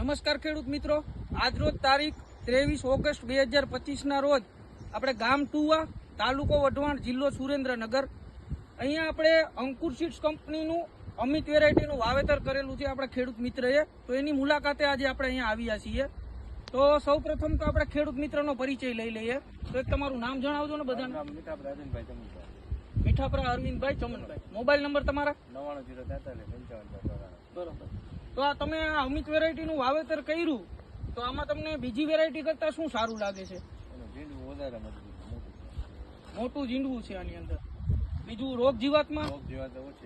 નમસ્કાર ખેડૂત મિત્રો, આજ રોજ તારીખ 23 ઓગસ્ટ 2025 રોજ આપણે ગામ ટુવા, તાલુકો વઢવાણ, જિલ્લો સુરેન્દ્રનગર, અહીંયા આપણે અંકુર સીડ્સ કંપનીનું અમિત વેરાયટીનું વાવેતર કરેલું છે આપણા ખેડૂત મિત્રએ. તો એની મુલાકાતે આજે આપણે અહીંયા આવ્યા છીએ. તો સૌ પ્રથમ તો આપણે ખેડૂત મિત્રનો પરિચય લઈ લઈએ. તો એક તમારું નામ જણાવજો ને બધાને. મીઠાપરા અરવિંદભાઈ ચમનભાઈ. મોબાઈલ નંબર તમારા? 99034555. બરોબર. તો આ તમે આ અમિત વેરાયટીનું વાવેતર કર્યું, તો આમાં તમને બીજી વેરાયટી કરતા શું સારું લાગે છે? મોટું ઝીંડવું છે આની અંદર. બીજું રોગ જીવાતમાં ઓછી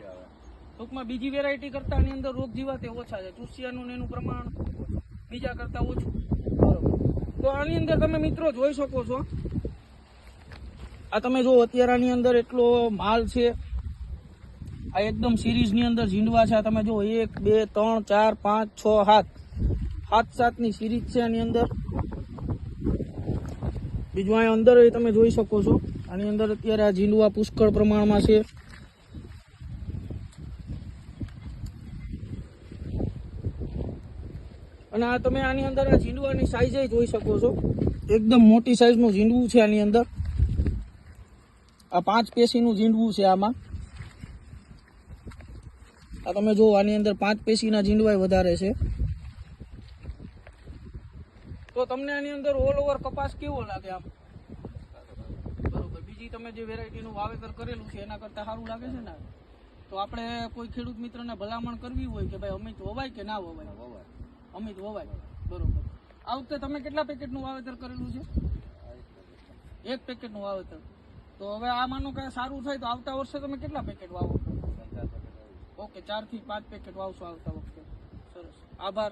આવે. ટૂંકમાં બીજી વેરાયટી કરતા આની અંદર રોગ જીવાત ઓછા છે. ચૂસિયાનું એનું પ્રમાણ બીજા કરતા ઓછું. બરોબર. તો આની અંદર તમે મિત્રો જોઈ શકો છો, આ તમે જો અત્યારે આની અંદર એટલો માલ છે. આ એકદમ સિરીઝની અંદર ઝીંડવા છે. આ તમે જો 1 2 3 4 5 6 7 સિરીઝ છે આની અંદર. બીજું અહીંયા અંદર તમે જોઈ શકો છો, આની અંદર અત્યારે આ ઝીંડવા પુષ્કળ પ્રમાણમાં છે. અને આ તમે આની અંદર આ ઝીંડવાની સાઈઝ જોઈ શકો છો, એકદમ મોટી સાઈઝનું ઝીંડવું છે આની અંદર. આ 5 પેશીનું ઝીંડવું છે આમાં. આ તમે જો આની અંદર 5 પેશીના ઝીંડવા વધારે છે. તો તમને આની અંદર ઓલ ઓવર કપાસ કેવો લાગે આમ? બરોબર. બીજી તમે જે વેરાયટીનું વાવેતર કરેલું છે એના કરતા સારું લાગે છે ને? તો આપણે કોઈ ખેડૂત મિત્રને ભલામણ કરવી હોય કે ભાઈ અમિત વવાય કે ના વવાય? અમિત વવાય. બરોબર. આ વખતે તમે કેટલા પેકેટનું વાવેતર કરેલું છે? 1 પેકેટનું વાવેતર. તો હવે આ માનો કે સારું થાય તો આવતા વર્ષે તમે કેટલા પેકેટ વાવો? ઓકે, 4 થી 5 પેકેટ વાવશો આવતા વખતે. સરસ, આભાર.